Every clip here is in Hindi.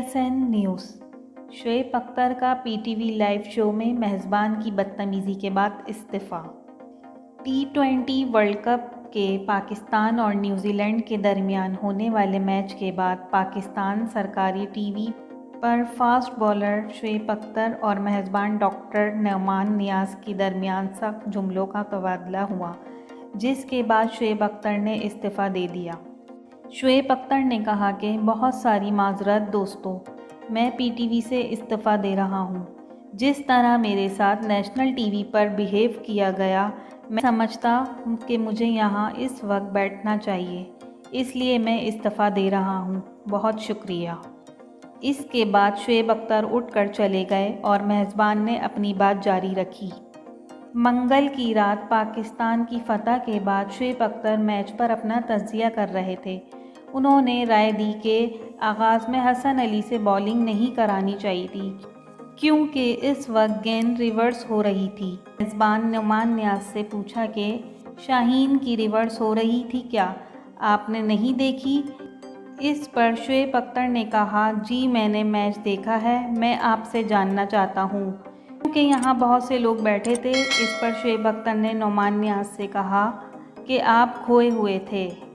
TSN news. शुएब अख्तर का PTV लाइव शो में मेज़बान की बदतमीज़ी के बाद इस्तीफ़ा। T20 वर्ल्ड कप के पाकिस्तान और न्यूजीलैंड के दरमियान होने वाले मैच के बाद पाकिस्तान सरकारी टीवी पर फास्ट बॉलर शुएब अख्तर और मेज़बान डॉक्टर नोमान नियाज़ के दरमियान सख्त जुमलों का तबादला हुआ, जिसके बाद शुएब अख्तर ने इस्तीफ़ा दे दिया। शुएब अख्तर ने कहा कि बहुत सारी माज़रत दोस्तों, मैं PTV से इस्तीफ़ा दे रहा हूँ। जिस तरह मेरे साथ नेशनल टीवी पर बिहेव किया गया, मैं समझता हूँ कि मुझे यहाँ इस वक्त बैठना चाहिए, इसलिए मैं इस्तीफ़ा दे रहा हूँ। बहुत शुक्रिया। इसके बाद शुएब अख्तर उठकर चले गए और मेज़बान ने अपनी बात जारी रखी। मंगल की रात पाकिस्तान की फतह के बाद शुएब अख्तर मैच पर अपना तज़किया कर रहे थे। उन्होंने राय दी कि आगाज़ में हसन अली से बॉलिंग नहीं करानी चाहिए थी, क्योंकि इस वक्त गेंद रिवर्स हो रही थी। मेज़बान नोमान नियाज़ से पूछा कि शाहीन की रिवर्स हो रही थी क्या, आपने नहीं देखी? इस पर शुएब अख्तर ने कहा, जी मैंने मैच देखा है, मैं आपसे जानना चाहता हूँ, क्योंकि यहाँ बहुत से लोग बैठे थे। इस पर शुएब अख्तर ने नोमान नियाज़ से कहा कि आप खोए हुए थे।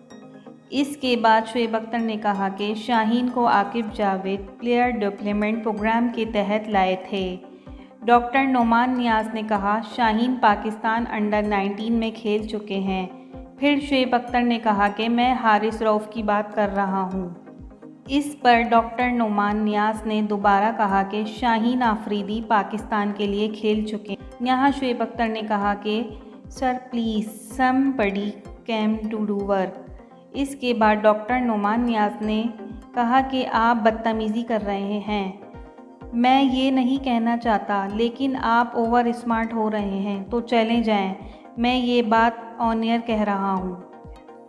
इसके बाद शुएब अख्तर ने कहा कि शाहीन को Aqib Javed player development programme के तहत लाए थे। डॉक्टर नोमान नियाज़ ने कहा, शाहीन पाकिस्तान अंडर 19 में खेल चुके हैं। फिर शुएब अख्तर ने कहा कि मैं हारिस रऊफ़ की बात कर रहा हूँ। इस पर डॉक्टर नोमान नियाज़ ने दोबारा कहा कि शाहीन आफरीदी पाकिस्तान के लिए खेल चुके हैं। यहाँ शुएब अख्तर ने कहा कि sir please somebody came to do work. इसके बाद डॉक्टर नोमान नियाज़ ने कहा कि आप बदतमीज़ी कर रहे हैं, मैं ये नहीं कहना चाहता, लेकिन आप ओवर स्मार्ट हो रहे हैं, तो चले जाएं, मैं ये बात ऑन एयर कह रहा हूँ।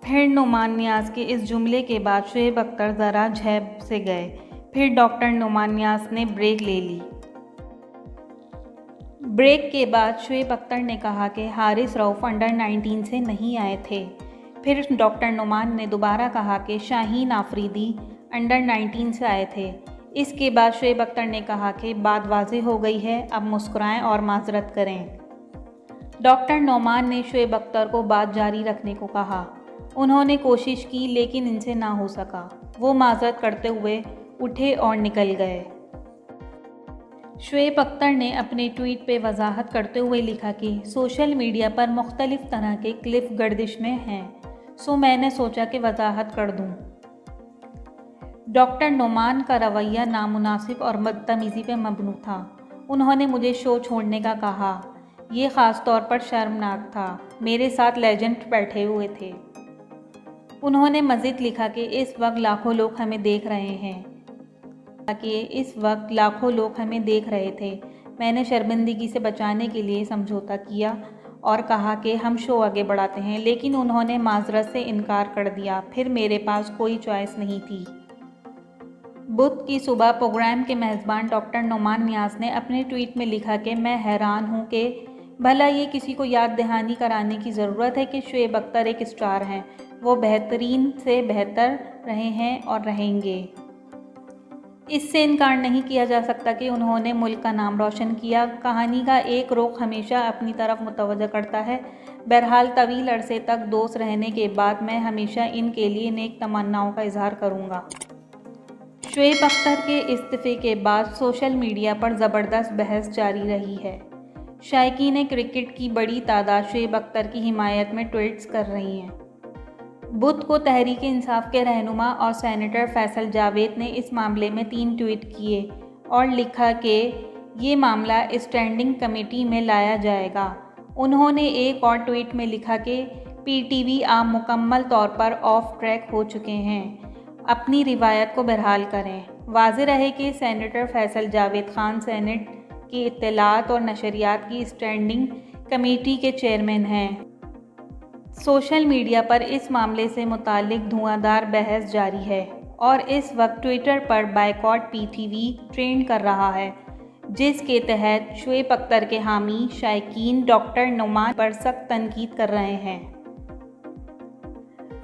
फिर नोमान नियाज़ के इस जुमले के बाद शुएब अख्तर ज़रा झेप से गए। फिर डॉक्टर नोमान नियाज़ ने ब्रेक ले ली। ब्रेक के बाद शुएब अख्तर ने कहा कि हारिस रऊफ़ अंडर 19 से नहीं आए थे। फिर डॉक्टर नोमान ने दोबारा कहा कि शाहीन आफरीदी अंडर 19 से आए थे। इसके बाद शुएब अख्तर ने कहा कि बात वाज़ेह हो गई है, अब मुस्कुराएं और माज़रत करें। डॉक्टर नोमान ने शुएब अख्तर को बात जारी रखने को कहा। उन्होंने कोशिश की, लेकिन इनसे ना हो सका। वो माज़रत करते हुए उठे और निकल गए। शुएब अख्तर ने अपने ट्वीट पे वजाहत करते हुए लिखा कि सोशल मीडिया पर मुख्तलिफ़ तरह के क्लिप गर्दिश में हैं, सो मैंने सोचा कि वजाहत कर दूं। डॉक्टर नोमान का रवैया नामुनासिब और बदतमीज़ी पे मबनी था। उन्होंने मुझे शो छोड़ने का कहा, ये ख़ास तौर पर शर्मनाक था। मेरे साथ लेजेंड बैठे हुए थे। उन्होंने मज़ीद लिखा कि इस वक्त लाखों लोग हमें देख रहे थे। मैंने शर्मिंदगी से बचाने के लिए समझौता किया और कहा कि हम शो आगे बढ़ाते हैं, लेकिन उन्होंने माज़रत से इनकार कर दिया। फिर मेरे पास कोई चॉइस नहीं थी। बुध की सुबह प्रोग्राम के मेज़बान डॉक्टर नोमान नियाज़ ने अपने ट्वीट में लिखा कि मैं हैरान हूँ कि भला ये किसी को याद दहानी कराने की ज़रूरत है कि शुएब अख्तर एक स्टार हैं। वो बेहतरीन से बेहतर रहे हैं और रहेंगे। इससे इनकार नहीं किया जा सकता कि उन्होंने मुल्क का नाम रोशन किया। कहानी का एक रुख हमेशा अपनी तरफ मुतवज्जह करता है। बहरहाल तवील अरसे तक दोस्त रहने के बाद मैं हमेशा इनके लिए नेक तमन्नाओं का इजहार करूँगा। शुएब अख्तर के इस्तीफ़े के बाद सोशल मीडिया पर ज़बरदस्त बहस जारी रही है। शायकीन क्रिकेट की बड़ी तादाद शुएब अख्तर की हिमायत में ट्वीट्स कर रही हैं। बुध को तहरीक इंसाफ के रहनुमा और सेनेटर फैसल जावेद ने इस मामले में 3 ट्वीट किए और लिखा कि ये मामला स्टैंडिंग कमेटी में लाया जाएगा। उन्होंने एक और ट्वीट में लिखा कि PTV आप मुकम्मल तौर पर ऑफ ट्रैक हो चुके हैं, अपनी रिवायत को बहाल करें। वाज़ेह रहे कि सेनेटर फैसल जावेद खान सेनेट की इत्तलात और नशरियात की स्टैंडिंग कमेटी के चेयरमैन हैं। सोशल मीडिया पर इस मामले से मुताल्लिक धुआंधार बहस जारी है और इस वक्त ट्विटर पर बायकॉट PTV ट्रेंड कर रहा है, जिसके तहत शुएब अख्तर के हामी शायकीन डॉक्टर नोमान पर सख्त तनकीद कर रहे हैं।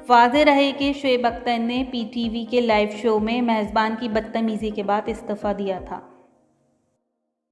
वाज़ेह रहे कि शुएब अख्तर ने पीटीवी के लाइव शो में मेज़बान की बदतमीज़ी के बाद इस्तीफ़ा दिया था।